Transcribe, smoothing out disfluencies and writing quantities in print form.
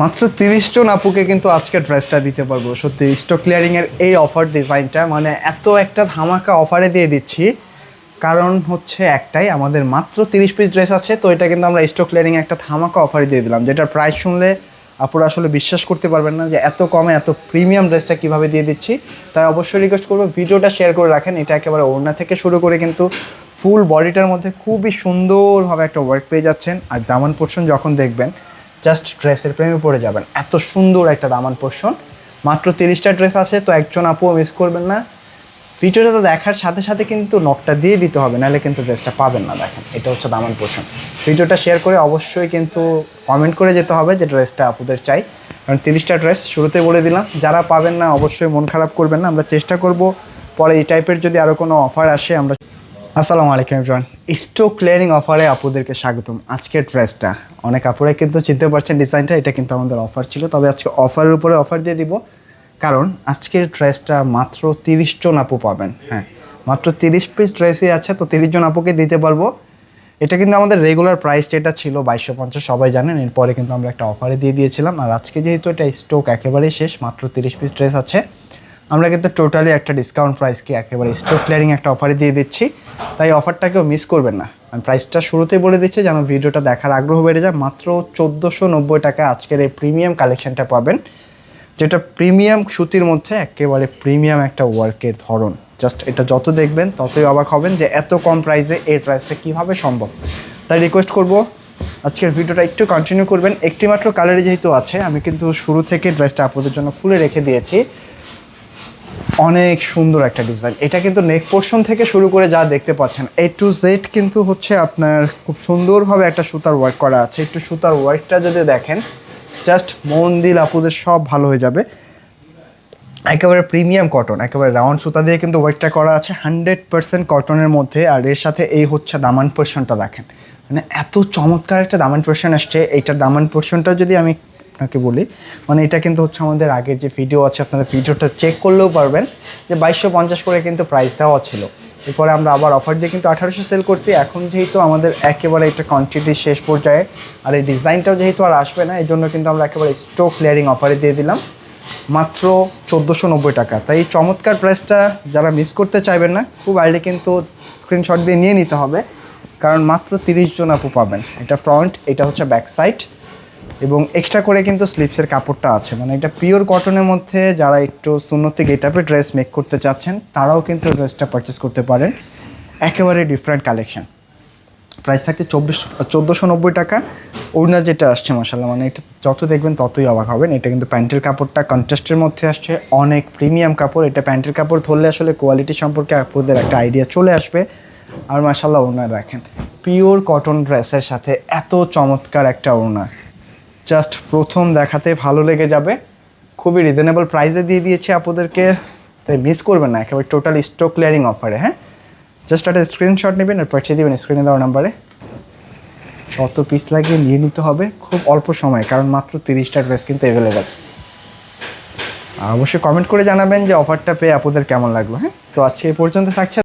মাত্র 30 জন আপুকে কিন্তু আজকে ড্রেসটা দিতে পারবো। সত্যি স্টক ক্লিয়ারিংয়ের এই অফার ডিজাইনটা মানে এত একটা ধামাকা অফারে দিয়ে দিচ্ছি, কারণ হচ্ছে একটাই, আমাদের মাত্র 30 পিস ড্রেস আছে। তো এটা কিন্তু আমরা স্টক ক্লিয়ারিংয়ে একটা ধামাকা অফারে দিয়ে দিলাম, যেটার প্রাইস শুনলে আপুরা আসলে বিশ্বাস করতে পারবেন না যে এত কমে এত প্রিমিয়াম ড্রেসটা কীভাবে দিয়ে দিচ্ছি। তাই অবশ্যই রিকোয়েস্ট করবো ভিডিওটা শেয়ার করে রাখেন। এটা একেবারে ওড়না থেকে শুরু করে কিন্তু ফুল বডিটার মধ্যে খুবই সুন্দরভাবে একটা ওয়ার্ক পেয়ে যাচ্ছেন। আর দামান পোর্শন যখন দেখবেন জাস্ট ড্রেসের প্রেমে পড়ে যাবেন, এত সুন্দর একটা দামান পোর্শন। মাত্র 30টা ড্রেস আছে, তো একজন আপুও মিস করবেন না। ভিডিওটা তো দেখার সাথে সাথে কিন্তু নকটা দিয়ে দিতে হবে, নাহলে কিন্তু ড্রেসটা পাবেন না। দেখেন, এটা হচ্ছে দামান পোর্শন। ভিডিওটা শেয়ার করে অবশ্যই কিন্তু কমেন্ট করে যেতে হবে যে ড্রেসটা আপুদের চাই, কারণ 30টা ড্রেস শুরুতে বলে দিলাম। যারা পাবেন না অবশ্যই মন খারাপ করবেন না, আমরা চেষ্টা করব পরে এই টাইপের যদি আরও কোনো অফার আসে আমরা। আসসালামু আলাইকুম এভরিওয়ান, স্টক ক্লিয়ারিং অফারে আপুদেরকে স্বাগতম। আজকের ড্রেসটা অনেক আপুরাই কিন্তু চিনতে পারছেন ডিজাইনটা, এটা কিন্তু আমাদের অফার ছিল, তবে আজকে অফারের উপরে অফার দিয়ে দিব, কারণ আজকের ড্রেসটা মাত্র 30 জন আপু পাবেন। হ্যাঁ, মাত্র 30 পিস ড্রেসই আছে, তো 30 জন আপুকে দিতে পারবো। এটা কিন্তু আমাদের রেগুলার প্রাইস যেটা ছিল 2250, সবাই জানেন। এরপরে কিন্তু আমরা একটা অফারে দিয়ে দিয়েছিলাম, আর আজকে যেহেতু এটা স্টক একেবারেই শেষ, মাত্র 30 পিস ড্রেস আছে, আমরা কিন্তু টোটালি একটা ডিসকাউন্ট প্রাইসকে একেবারে স্টক ক্লিয়ারিং একটা অফারে দিয়ে দিচ্ছি। তাই অফারটাকেও মিস করবেন না। আমি প্রাইসটা শুরুতেই বলে দিচ্ছি যেন ভিডিওটা দেখার আগ্রহ বেড়ে যায়। মাত্র 1490 টাকা আজকের এই প্রিমিয়াম কালেকশনটা পাবেন, যেটা প্রিমিয়াম সুতির মধ্যে একেবারে প্রিমিয়াম একটা ওয়ার্কের ধরন। জাস্ট এটা যত দেখবেন ততই অবাক হবেন যে এত কম প্রাইসে এই প্রাইসটা কীভাবে সম্ভব। তাই রিকোয়েস্ট করব আজকের ভিডিওটা একটু কন্টিনিউ করবেন। একটি মাত্র কালারে যেহেতু আছে, আমি কিন্তু শুরু থেকে ড্রেসটা আপনাদের জন্য খুলে রেখে দিয়েছি। অনেক সুন্দর একটা ডিজাইন, এটা কিন্তু নেক পোর্শন থেকে শুরু করে যা দেখতে পাচ্ছেন A to Z কিন্তু হচ্ছে আপনার খুব সুন্দরভাবে একটা সুতার ওয়ার্ক করা আছে। একটু সুতার ওয়ার্কটা যদি দেখেন, জাস্ট মন দিল আপুদের সব ভালো হয়ে যাবে। একেবারে প্রিমিয়াম কটন, একেবারে রাউন্ড সুতা দিয়ে কিন্তু ওয়ার্কটা করা আছে, 100% কটনের মধ্যে। আর এর সাথে এই হচ্ছে দামান পোর্শনটা দেখেন, মানে এত চমৎকার একটা দামান পোর্শন আসছে। এইটার দামান পোর্শনটা যদি আমি আপনাকে বলি, মানে এটা কিন্তু হচ্ছে আমাদের আগের যে ভিডিও আছে, আপনারা ভিডিওটা চেক করলেও পারবেন যে 2250 করে কিন্তু প্রাইস দেওয়া ছিল। এরপরে আমরা আবার অফার দিয়ে কিন্তু 1800 সেল করছি। এখন যেহেতু আমাদের একেবারে এটা কোয়ান্টিটি শেষ পর্যায়ে, আর এই ডিজাইনটাও যেহেতু আর আসবে না, এই জন্য কিন্তু আমরা একেবারে স্টক ক্লিয়ারিং অফারে দিয়ে দিলাম মাত্র 1490 টাকা। তাই এই চমৎকার প্রাইসটা যারা মিস করতে চাইবেন না, খুব আইলে কিন্তু স্ক্রিনশট দিয়ে নিয়ে নিতে হবে, কারণ মাত্র 30 জন আপু পাবেন। এটা ফ্রন্ট, এটা হচ্ছে ব্যাক সাইড, এবং এক্সট্রা করে কিন্তু স্লিপসের কাপড়টা আছে। মানে এটা পিওর কটনের মধ্যে যারা একটু সুন্নতি গেটআপে ড্রেস মেক করতে চাচ্ছেন, তারাও কিন্তু ড্রেসটা পারচেস করতে পারেন। একেবারে ডিফারেন্ট কালেকশন। প্রাইস থাকছে 1490 টাকা। ওড়না যেটা আসছে মাশাআল্লাহ, মানে এটা যত দেখবেন ততই অবাক হবেন। এটা কিন্তু প্যান্টের কাপড়টা কন্ট্রাস্টের মধ্যে আসছে, অনেক প্রিমিয়াম কাপড়। এটা প্যান্টের কাপড় ধরলে আসলে কোয়ালিটি সম্পর্কে আপনাদের একটা আইডিয়া চলে আসবে। আর মাশাআল্লাহ ওড়না দেখেন, পিওর কটন ড্রেসের সাথে এত চমৎকার একটা ওড়না, জাস্ট প্রথম দেখাতে ভালো লেগে যাবে। খুবই রিজনেবল প্রাইসে দিয়ে দিয়েছি আপনাদেরকে, তাই মিস করবেন না। একেবারে টোটাল স্টক ক্লিয়ারিং অফারে। হ্যাঁ, জাস্ট একটা স্ক্রিনশট নেবেন আর পাঠিয়ে দেবেন স্ক্রিনে দেওয়া নাম্বারে। শত পিস লাগিয়ে নিয়ে নিতে হবে খুব অল্প সময়, কারণ মাত্র 30টা ড্রেস কিন্তু অ্যাভেলেবেল। অবশ্যই কমেন্ট করে জানাবেন যে অফারটা পেয়ে আপনাদের কেমন লাগলো। হ্যাঁ, তো আজকে এই পর্যন্ত থাকছে।